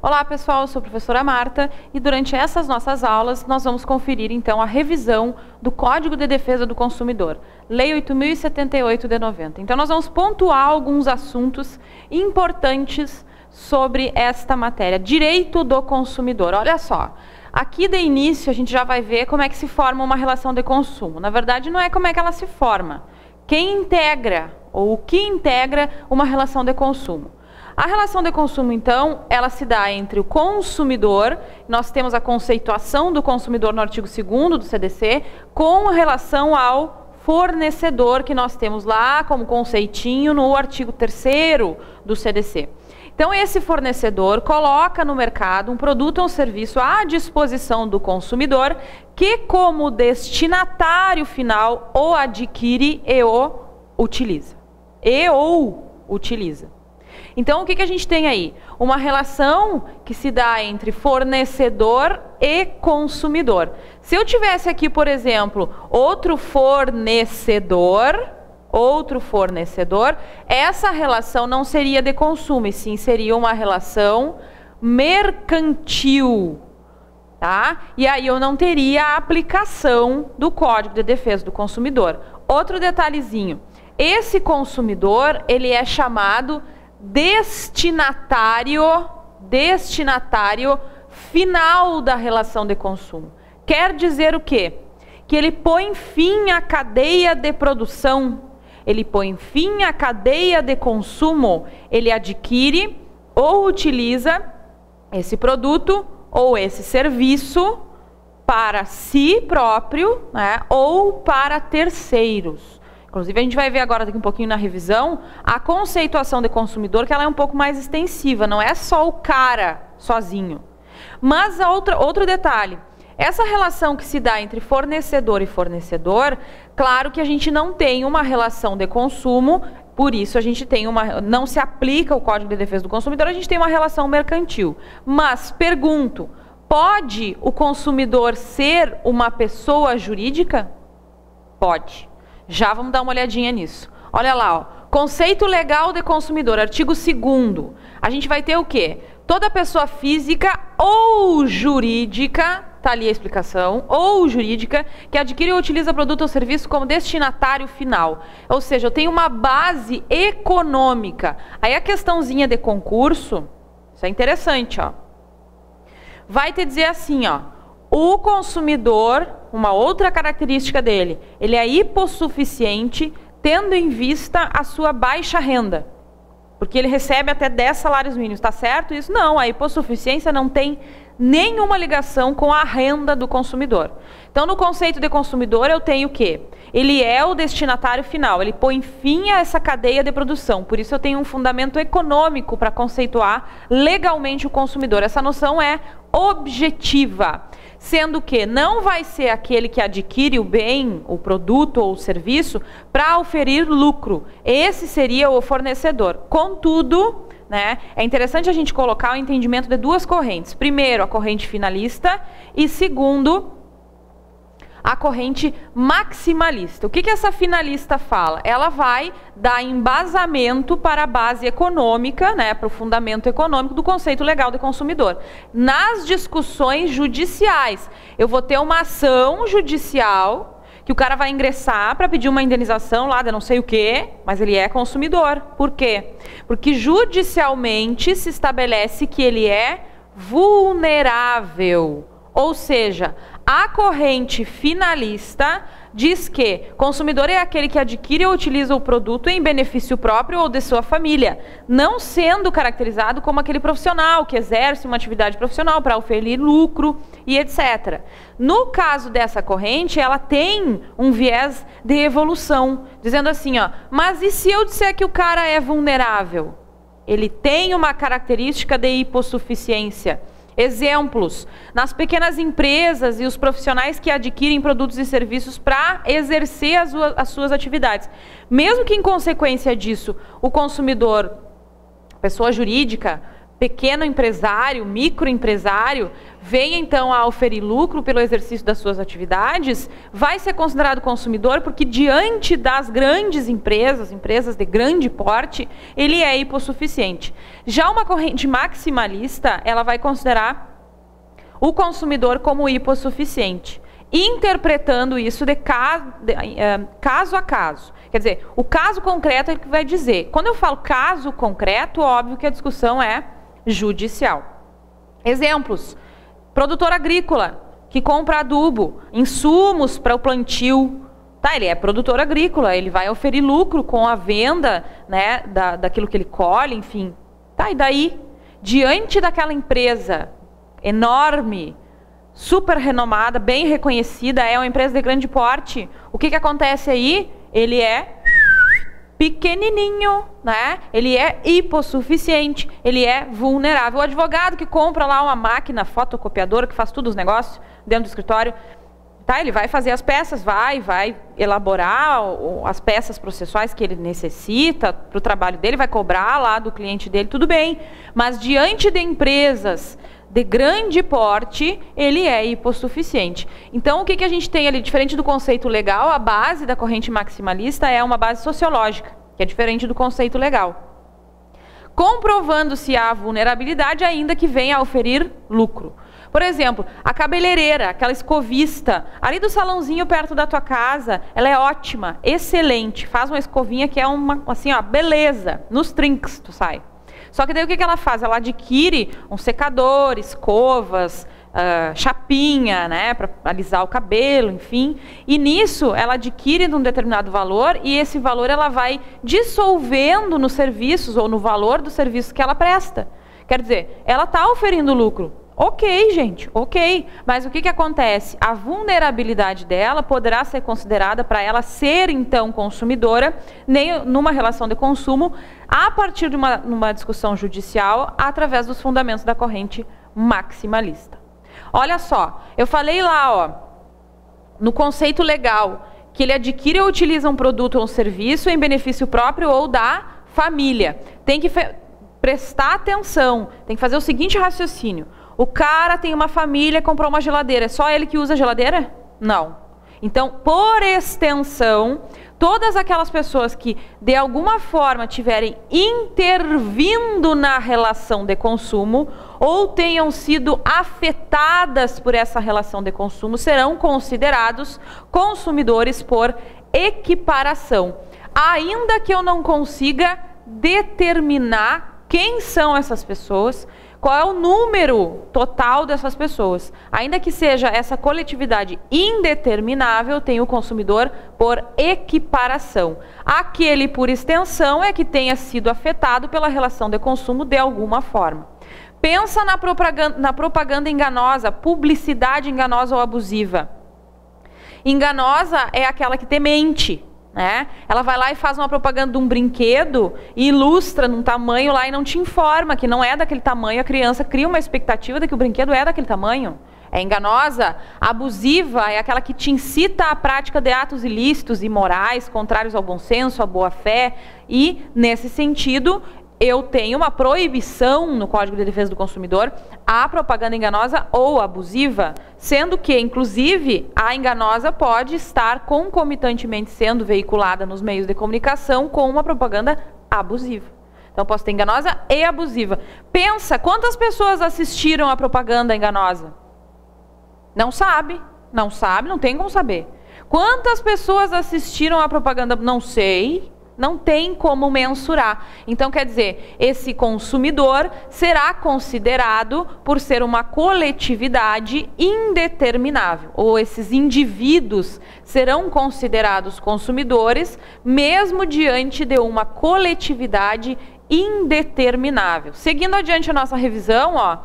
Olá pessoal, eu sou a professora Marta e durante essas nossas aulas nós vamos conferir então a revisão do Código de Defesa do Consumidor, Lei 8.078 de 90. Então nós vamos pontuar alguns assuntos importantes sobre esta matéria, direito do consumidor. Olha só, aqui de início a gente já vai ver como é que se forma uma relação de consumo. Na verdade não é como é que ela se forma, quem integra ou o que integra uma relação de consumo. A relação de consumo, então, ela se dá entre o consumidor, nós temos a conceituação do consumidor no artigo 2º do CDC, com relação ao fornecedor, que nós temos lá como conceitinho no artigo 3º do CDC. Então, esse fornecedor coloca no mercado um produto ou um serviço à disposição do consumidor, que como destinatário final o adquire e o utiliza. Então, o que a gente tem aí? Uma relação que se dá entre fornecedor e consumidor. Se eu tivesse aqui, por exemplo, outro fornecedor, essa relação não seria de consumo, e sim seria uma relação mercantil. Tá? E aí eu não teria a aplicação do Código de Defesa do Consumidor. Outro detalhezinho. Esse consumidor, ele é chamado destinatário final da relação de consumo. Quer dizer o quê? Que ele põe fim à cadeia de produção, ele põe fim à cadeia de consumo, ele adquire ou utiliza esse produto ou esse serviço para si próprio, né, ou para terceiros. Inclusive, a gente vai ver agora, daqui um pouquinho na revisão, a conceituação de consumidor, que ela é um pouco mais extensiva, não é só o cara sozinho. Mas outro detalhe, essa relação que se dá entre fornecedor e fornecedor, claro que a gente não tem uma relação de consumo, por isso a gente tem não se aplica o Código de Defesa do Consumidor, a gente tem uma relação mercantil. Mas, pergunto, pode o consumidor ser uma pessoa jurídica? Pode. Já vamos dar uma olhadinha nisso. Olha lá, ó. Conceito legal de consumidor, artigo 2º. A gente vai ter o quê? Toda pessoa física ou jurídica, tá ali a explicação, ou jurídica, que adquire ou utiliza produto ou serviço como destinatário final. Ou seja, eu tenho uma base econômica. Aí a questãozinha de concurso, isso é interessante, ó. Vai te dizer assim, ó. O consumidor, uma outra característica dele, ele é hipossuficiente, tendo em vista a sua baixa renda. Porque ele recebe até 10 salários mínimos, tá certo isso? Não, a hipossuficiência não tem nenhuma ligação com a renda do consumidor. Então, no conceito de consumidor, eu tenho o quê? Ele é o destinatário final, ele põe fim a essa cadeia de produção. Por isso, eu tenho um fundamento econômico para conceituar legalmente o consumidor. Essa noção é objetiva, sendo que não vai ser aquele que adquire o bem, o produto ou o serviço para oferir lucro. Esse seria o fornecedor. Contudo, né, é interessante a gente colocar o entendimento de duas correntes. Primeiro, a corrente finalista e segundo, a corrente maximalista. O que essa finalista fala? Ela vai dar embasamento para a base econômica, né, para o fundamento econômico do conceito legal de consumidor. Nas discussões judiciais, eu vou ter uma ação judicial que o cara vai ingressar para pedir uma indenização lá de não sei o quê, mas ele é consumidor. Por quê? Porque judicialmente se estabelece que ele é vulnerável. Ou seja, a corrente finalista diz que consumidor é aquele que adquire ou utiliza o produto em benefício próprio ou de sua família, não sendo caracterizado como aquele profissional que exerce uma atividade profissional para oferir lucro e etc. No caso dessa corrente, ela tem um viés de evolução, dizendo assim, ó, mas e se eu disser que o cara é vulnerável? Ele tem uma característica de hipossuficiência. Exemplos, nas pequenas empresas e os profissionais que adquirem produtos e serviços para exercer as suas atividades. Mesmo que em consequência disso, o consumidor, pessoa jurídica, pequeno empresário, microempresário, venha então a oferir lucro pelo exercício das suas atividades, vai ser considerado consumidor porque diante das grandes empresas, empresas de grande porte, ele é hipossuficiente. Já uma corrente maximalista, ela vai considerar o consumidor como hipossuficiente, interpretando isso de caso a caso. Quer dizer, o caso concreto é o que vai dizer. Quando eu falo caso concreto, óbvio que a discussão é judicial. Exemplos: produtor agrícola que compra adubo, insumos para o plantio. Tá, ele é produtor agrícola, ele vai oferir lucro com a venda, né, daquilo que ele colhe, enfim. Tá, e daí? Diante daquela empresa enorme, super renomada, bem reconhecida, é uma empresa de grande porte, o que acontece aí? Ele é pequenininho, né? Ele é hipossuficiente, ele é vulnerável. O advogado que compra lá uma máquina fotocopiadora, que faz todos os negócios dentro do escritório, tá? Ele vai fazer as peças, vai elaborar as peças processuais que ele necessita para o trabalho dele, vai cobrar lá do cliente dele, tudo bem. Mas diante de empresas de grande porte, ele é hipossuficiente. Então, o que a gente tem ali, diferente do conceito legal, a base da corrente maximalista é uma base sociológica, que é diferente do conceito legal. Comprovando-se a vulnerabilidade, ainda que venha a oferir lucro. Por exemplo, a cabeleireira, aquela escovista, ali do salãozinho perto da tua casa, ela é ótima, excelente, faz uma escovinha que é uma, assim, ó, beleza, nos trinques tu sai. Só que daí o que ela faz? Ela adquire um secador, escovas, chapinha, né, para alisar o cabelo, enfim. E nisso ela adquire um determinado valor e esse valor ela vai dissolvendo nos serviços ou no valor do serviço que ela presta. Quer dizer, ela está oferindo lucro. Ok, gente, ok. Mas o que acontece? A vulnerabilidade dela poderá ser considerada para ela ser, então, consumidora, nem numa relação de consumo, a partir de uma discussão judicial, através dos fundamentos da corrente maximalista. Olha só, eu falei lá, ó, no conceito legal, que ele adquire ou utiliza um produto ou um serviço em benefício próprio ou da família. Tem que prestar atenção, tem que fazer o seguinte raciocínio. O cara tem uma família, comprou uma geladeira. É só ele que usa a geladeira? Não. Então, por extensão, todas aquelas pessoas que, de alguma forma, tiverem intervindo na relação de consumo ou tenham sido afetadas por essa relação de consumo, serão considerados consumidores por equiparação. Ainda que eu não consiga determinar quem são essas pessoas, qual é o número total dessas pessoas. Ainda que seja essa coletividade indeterminável, tem o consumidor por equiparação. Aquele, por extensão, é que tenha sido afetado pela relação de consumo de alguma forma. Pensa na propaganda enganosa, publicidade enganosa ou abusiva. Enganosa é aquela que te mente, né? Ela vai lá e faz uma propaganda de um brinquedo e ilustra num tamanho lá e não te informa que não é daquele tamanho. A criança cria uma expectativa de que o brinquedo é daquele tamanho. É enganosa. Abusiva é aquela que te incita à prática de atos ilícitos e imorais, contrários ao bom senso, à boa fé. E, nesse sentido, eu tenho uma proibição no Código de Defesa do Consumidor à propaganda enganosa ou abusiva, sendo que, inclusive, a enganosa pode estar concomitantemente sendo veiculada nos meios de comunicação com uma propaganda abusiva. Então, posso ter enganosa e abusiva. Pensa, quantas pessoas assistiram a propaganda enganosa? Não sabe, não tem como saber. Quantas pessoas assistiram a propaganda? Não sei. Não tem como mensurar. Então, quer dizer, esse consumidor será considerado por ser uma coletividade indeterminável. Ou esses indivíduos serão considerados consumidores, mesmo diante de uma coletividade indeterminável. Seguindo adiante a nossa revisão, ó,